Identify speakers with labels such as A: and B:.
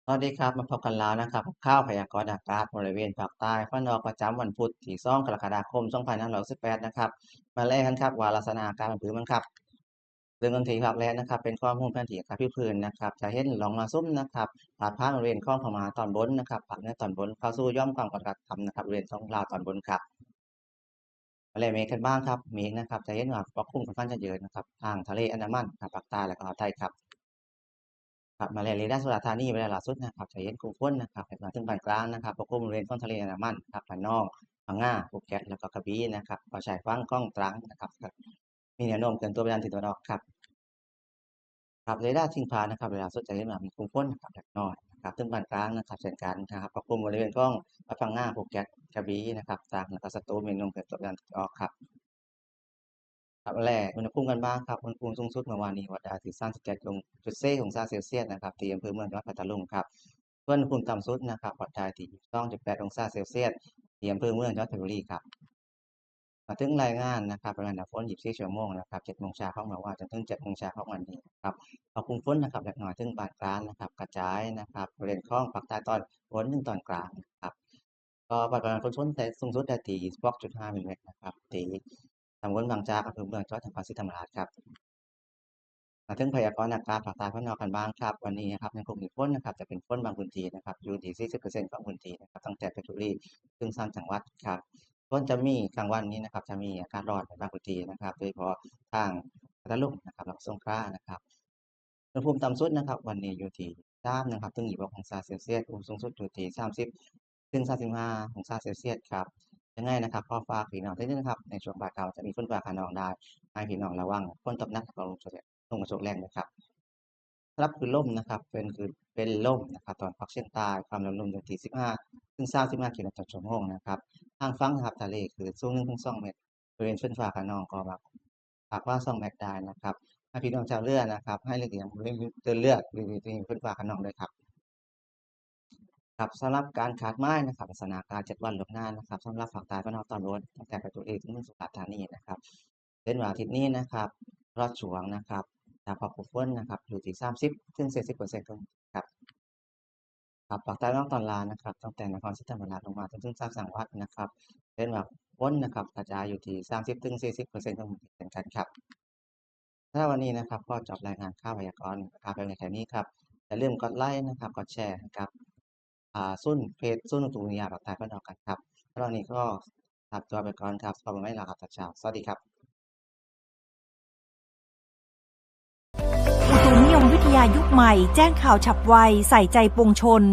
A: สวัสดีครับมาพบกันแล้วนะครับกับข่าวพยากรณ์อากาศบริเวณภาคใต้ฝั่งออกประจำวันพุธที่2กรกฎาคม2568นะครับมาแลกกันครับว่าลักษณะอากาศมันผืนมันครับเรื่องกันทีครับแรกนะครับเป็นข้อมูลแผนที่อากาศพื้นนะครับจะเห็นหลองมาซุ่มนะครับผาดผ่านบริเวณข้องพม่าตอนบนนะครับภาคเหนือตอนบนเข้าสู่ย่อมความกดอากาศต่ำนะครับบริเวณท้องลาวตอนบนครับมาเลยเมฆกันบ้างครับเมฆนะครับจะเห็นว่าปกคลุมค่อนข้างจะเยอะนะครับทางทะเลอันดามันครับภาคใต้และก็อ่าวไทยครับ ครับมาเลเรียด้านสุราษฎร์ธานีเวลาล่าสุดนะครับจะเห็นกลุ่มฝนนะครับเป็นมาถึงปานกลางนะครับปกคลุมบริเวณท้องทะเลอันดามันครับระนองพังงาภูเก็ตแล้วก็กระบี่นะครับก็ชายฝั่งกล้องตรังนะครับมีแนวโน้มเกินตัวไปทางทิศตะวันออกครับครับเรดาร์ทิ้งฟ้านะครับเวลาสุดจะเห็นว่ามีกลุ่มฝนนะครับเล็กน้อยนะครับถึงปานกลางนะครับเช่นกันนะครับปกคลุมบริเวณกล้องพังงาภูเก็ตกระบี่นะครับตรังแล้วก็สตูลมีแนวโน้มเกินตัวไปทางทิศตะวันออกครับ ครับแรกอุณหภูมิกันบ้างครับอุณหภูมิสูงสุดเมื่อวานนี้วัดได้ที่37.4 องศาเซลเซียสนะครับที่อำเภอเมืองจังหวัดพัทลุงครับส่วนอุณหภูมิต่ำสุดนะครับวัดได้ที่22.8 องศาเซลเซียสที่อำเภอเมืองจังหวัดเพชรบุรีครับมาถึงรายงานนะครับปริมาณน้ำฝน24 ชั่วโมงนะครับ7 โมงเช้าของเมื่อวานจนถึง7 โมงเช้าของวันนี้ครับปริมาณฝนนะครับเล็กน้อยถึงปานกลางนะครับกระจายนะครับบริเวณคลองภาคใต้ตอนบนถึงตอนกลางนะครับ ก็ปริมาณฝนแต่สูงสุดได้ที่26.5มิลลิเมตรนะครับที่ตำบลบางจากอำเภอเมืองจังหวัดนครศรีธรรมราชครับมาถึงพยากรณ์อากาศภาคใต้ภาคเหนือกันบ้างครับวันนี้นะครับยังคงมีฝนนะครับจะเป็นฝนบางพื้นที่นะครับอยู่ที่40%ของพื้นที่นะครับตั้งแต่เพชรบุรีถึง3จังหวัดครับฝนจะมีกลางวันนี้นะครับจะมีอากาศร้อนในบางพื้นที่นะครับโดยเฉพาะทางพัทลุงนะครับและสงขลานะครับอุณหภูมิต่ำสุดนะครับวันนี้อยู่ที่3นะครับถึง26องศาเซลเซียสอุณหภูมิสูงสุดอยู่ที่30ถึง35องศาเซลเซียสครับยังไงนะครับขอฝากพี่น้องทุกท่านนะครับในช่วงบ่ายเราจะมีฝนฟ้าคะนองได้ให้พี่น้องระวังฝนตกหนักกับลมกระโชกแรงนะครับ ครับคือล่มนะครับเป็นล่มนะครับตอนพักเชียงใต้ความเร็วลมอยู่ที่15ถึง35กิโลเมตรต่อชั่วโมงนะครับทางฝั่งนะครับทะเลคือสูง1-2เมตรบริเวณชายฝั่งระนองก็แบบหากว่า2เมตรได้นะครับให้พี่น้องชาวเรือนะครับให้เรือเดินเรือบริเวณชายฝั่งระนองด้วยครับครับสำหรับการขาดไม้นะครับลักษณะการ7 วันล่วงหน้านะครับสำหรับภาคใต้ฝั่งตอนบนตั้งแต่ประจวบคีรีขันธ์ถึงสุราษฎร์ธานีนะครับเป็นวันอาทิตย์นี้นะครับรอดช่วงนะครับจากความอบอุ่นนะครับอยู่ที่30ถึง40%ครับ ครับภาคใต้ตอนล่างนะครับตั้งแต่นครศรีธรรมราชลงมาจนถึง3 จังหวัดนะครับเป็นแบบฝนนะครับกระจายอยู่ที่30-40%ของพื้นที่เช่นกันครับสำหรับวันนี้นะครับก็จบรายงานข่าวพยากรณ์อากาศเพียงแค่นี้ครับอย่าลืมกดไลค์นะครับกดแชร์นะครับซุ้นเพจซุ้นอุตุนิยมภาคใต้บ้านเรากันครับสำหรับวันนี้ก็ลาตัวไปก่อนครับขอบคุณมากครับเช้าสวัสดีครับ
B: อุตุนิยมวิทยายุคใหม่แจ้งข่าวฉับไวใส่ใจปวงชน